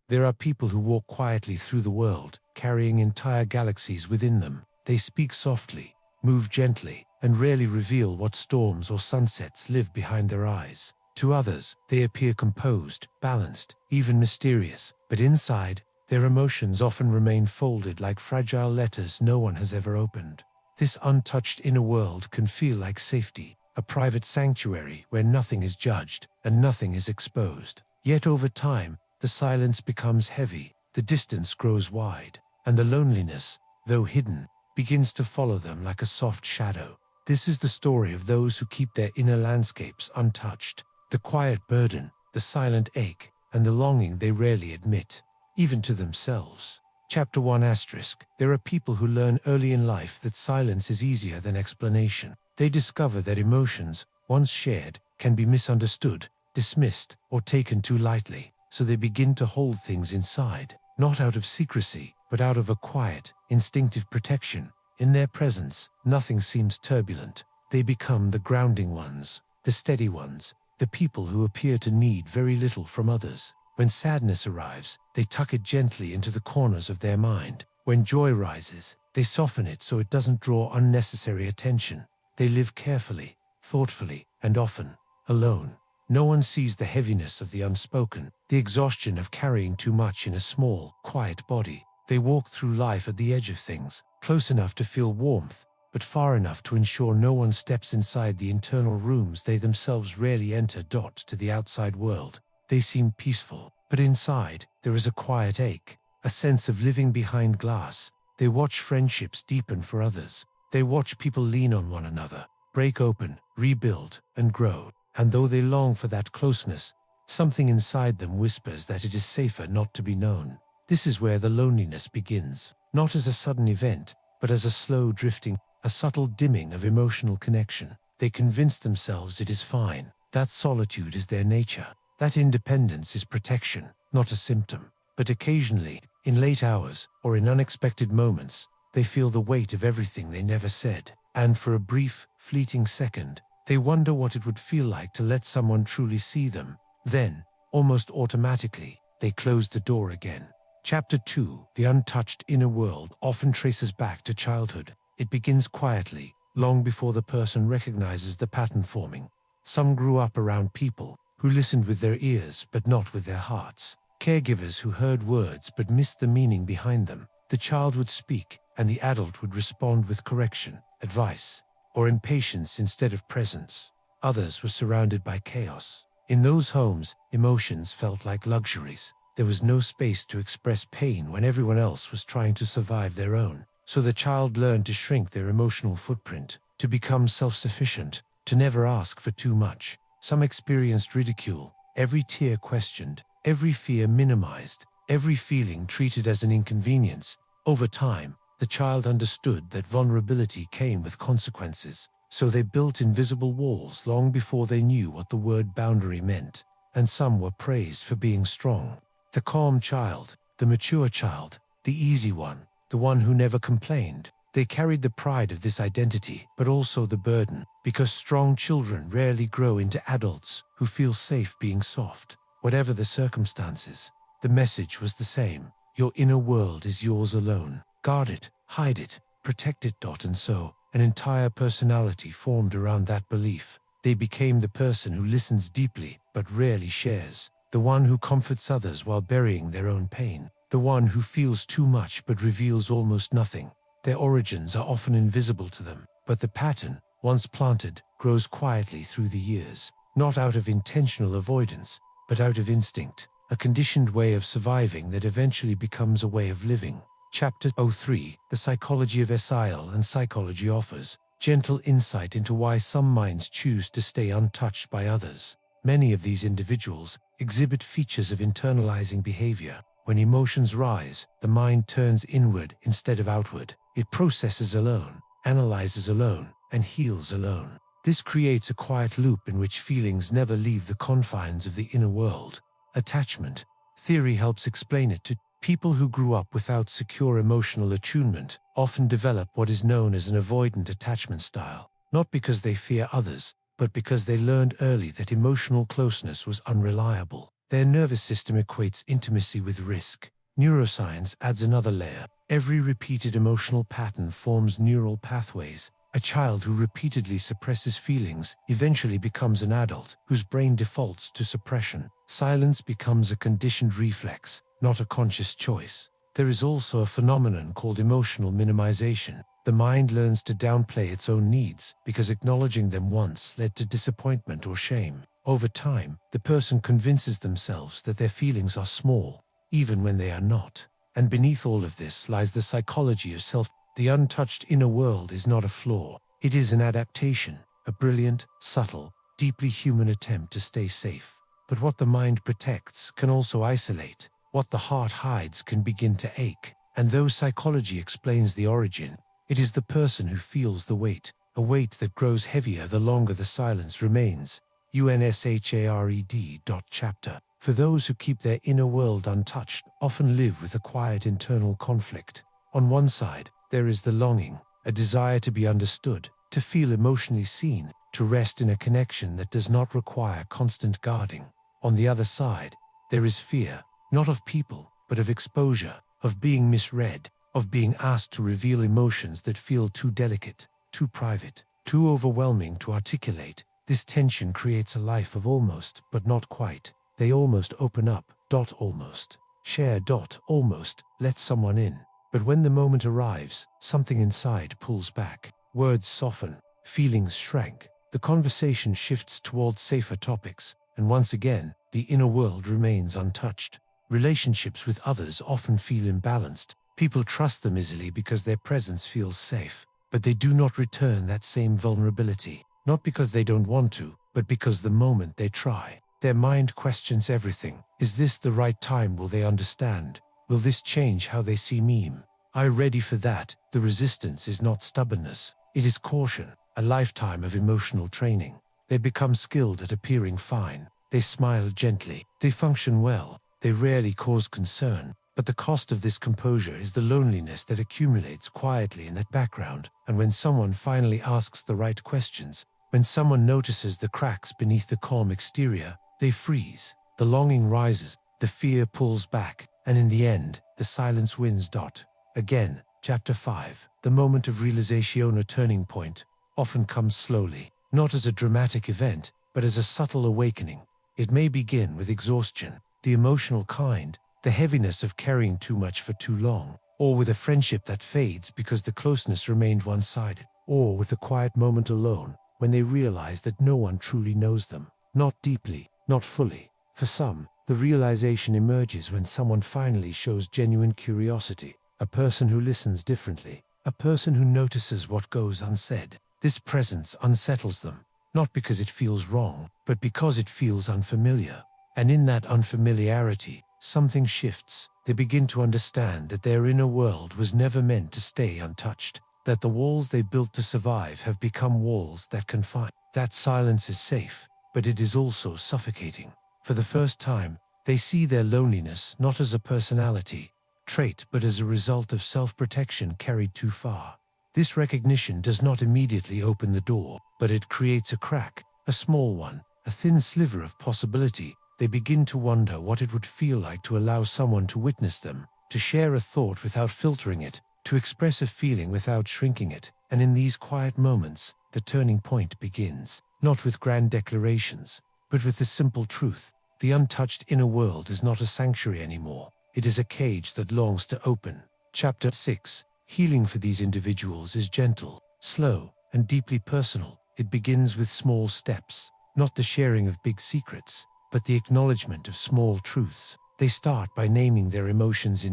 There are people who walk quietly through the world, carrying entire galaxies within them. They speak softly, move gently, and rarely reveal what storms or sunsets live behind their eyes. To others, they appear composed, balanced, even mysterious, but inside, their emotions often remain folded like fragile letters no one has ever opened. This untouched inner world can feel like safety, a private sanctuary where nothing is judged and nothing is exposed. Yet over time, the silence becomes heavy, the distance grows wide, and the loneliness, though hidden, begins to follow them like a soft shadow. This is the story of those who keep their inner landscapes untouched, the quiet burden, the silent ache, and the longing they rarely admit, even to themselves. Chapter 1 *. There are people who learn early in life that silence is easier than explanation. They discover that emotions, once shared, can be misunderstood, dismissed, or taken too lightly, so they begin to hold things inside, not out of secrecy, but out of a quiet, instinctive protection. In their presence, nothing seems turbulent. They become the grounding ones, the steady ones, the people who appear to need very little from others. When sadness arrives, they tuck it gently into the corners of their mind. When joy rises, they soften it so it doesn't draw unnecessary attention. They live carefully, thoughtfully, and often alone. No one sees the heaviness of the unspoken, the exhaustion of carrying too much in a small, quiet body. They walk through life at the edge of things, close enough to feel warmth, but far enough to ensure no one steps inside the internal rooms they themselves rarely enter. To the outside world, they seem peaceful, but inside, there is a quiet ache, a sense of living behind glass. They watch friendships deepen for others. They watch people lean on one another, break open, rebuild, and grow. And though they long for that closeness, something inside them whispers that it is safer not to be known. This is where the loneliness begins, not as a sudden event, but as a slow drifting, a subtle dimming of emotional connection. They convince themselves it is fine, that solitude is their nature, that independence is protection, not a symptom. But occasionally, in late hours, or in unexpected moments, they feel the weight of everything they never said, and for a brief, fleeting second, they wonder what it would feel like to let someone truly see them. Then, almost automatically, they close the door again. Chapter 2 The untouched inner world often traces back to childhood. It begins quietly, long before the person recognizes the pattern forming. Some grew up around people who listened with their ears but not with their hearts. Caregivers who heard words but missed the meaning behind them. The child would speak, and the adult would respond with correction, advice, or impatience instead of presence. Others were surrounded by chaos. In those homes, emotions felt like luxuries. There was no space to express pain when everyone else was trying to survive their own. So the child learned to shrink their emotional footprint, to become self-sufficient, to never ask for too much. Some experienced ridicule, every tear questioned, every fear minimized, every feeling treated as an inconvenience. Over time, the child understood that vulnerability came with consequences, so they built invisible walls long before they knew what the word boundary meant. And some were praised for being strong. The calm child, the mature child, the easy one, the one who never complained. They carried the pride of this identity, but also the burden, because strong children rarely grow into adults who feel safe being soft. Whatever the circumstances, the message was the same. Your inner world is yours alone. Guard it, hide it, protect it. And so, an entire personality formed around that belief. They became the person who listens deeply, but rarely shares. The one who comforts others while burying their own pain. The one who feels too much but reveals almost nothing. Their origins are often invisible to them, but the pattern, once planted, grows quietly through the years, not out of intentional avoidance, but out of instinct, a conditioned way of surviving that eventually becomes a way of living. Chapter 03 The Psychology of SIL and Psychology offers gentle insight into why some minds choose to stay untouched by others. Many of these individuals exhibit features of internalizing behavior. When emotions rise, the mind turns inward instead of outward. It processes alone, analyzes alone, and heals alone. This creates a quiet loop in which feelings never leave the confines of the inner world. Attachment theory helps explain it. People who grew up without secure emotional attunement often develop what is known as an avoidant attachment style, not because they fear others, but because they learned early that emotional closeness was unreliable. Their nervous system equates intimacy with risk. Neuroscience adds another layer. Every repeated emotional pattern forms neural pathways. A child who repeatedly suppresses feelings eventually becomes an adult whose brain defaults to suppression. Silence becomes a conditioned reflex, not a conscious choice. There is also a phenomenon called emotional minimization. The mind learns to downplay its own needs because acknowledging them once led to disappointment or shame. Over time, the person convinces themselves that their feelings are small, even when they are not. And beneath all of this lies the psychology of self. The untouched inner world is not a flaw. It is an adaptation, a brilliant, subtle, deeply human attempt to stay safe. But what the mind protects can also isolate. What the heart hides can begin to ache. And though psychology explains the origin, it is the person who feels the weight, a weight that grows heavier the longer the silence remains. Untouched. Chapter. For those who keep their inner world untouched, often live with a quiet internal conflict. On one side, there is the longing, a desire to be understood, to feel emotionally seen, to rest in a connection that does not require constant guarding. On the other side, there is fear, not of people, but of exposure, of being misread, of being asked to reveal emotions that feel too delicate, too private, too overwhelming to articulate. This tension creates a life of almost, but not quite. They almost open up, almost. Share, almost, let someone in. But when the moment arrives, something inside pulls back. Words soften, feelings shrank. The conversation shifts towards safer topics, and once again, the inner world remains untouched. Relationships with others often feel imbalanced. People trust them easily because their presence feels safe, but they do not return that same vulnerability. Not because they don't want to, but because the moment they try, their mind questions everything. Is this the right time? Will they understand? Will this change how they see me? Are you ready for that? The resistance is not stubbornness. It is caution, a lifetime of emotional training. They become skilled at appearing fine. They smile gently. They function well. They rarely cause concern. But the cost of this composure is the loneliness that accumulates quietly in that background. And when someone finally asks the right questions, when someone notices the cracks beneath the calm exterior, they freeze. The longing rises, the fear pulls back, and in the end, the silence wins. Again, Chapter 5. The moment of realization, a turning point, often comes slowly, not as a dramatic event, but as a subtle awakening. It may begin with exhaustion, the emotional kind, the heaviness of carrying too much for too long, or with a friendship that fades because the closeness remained one-sided, or with a quiet moment alone, when they realize that no one truly knows them, not deeply, not fully. For some, the realization emerges when someone finally shows genuine curiosity, a person who listens differently, a person who notices what goes unsaid. This presence unsettles them, not because it feels wrong, but because it feels unfamiliar. And in that unfamiliarity, something shifts. They begin to understand that their inner world was never meant to stay untouched, that the walls they built to survive have become walls that confine. That silence is safe, but it is also suffocating. For the first time, they see their loneliness not as a personality trait, but as a result of self-protection carried too far. This recognition does not immediately open the door, but it creates a crack, a small one, a thin sliver of possibility. They begin to wonder what it would feel like to allow someone to witness them, to share a thought without filtering it, to express a feeling without shrinking it. And in these quiet moments, the turning point begins, not with grand declarations, but with the simple truth. The untouched inner world is not a sanctuary anymore. It is a cage that longs to open. Chapter 6. Healing for these individuals is gentle, slow, and deeply personal. It begins with small steps, not the sharing of big secrets, but the acknowledgement of small truths. They start by naming their emotions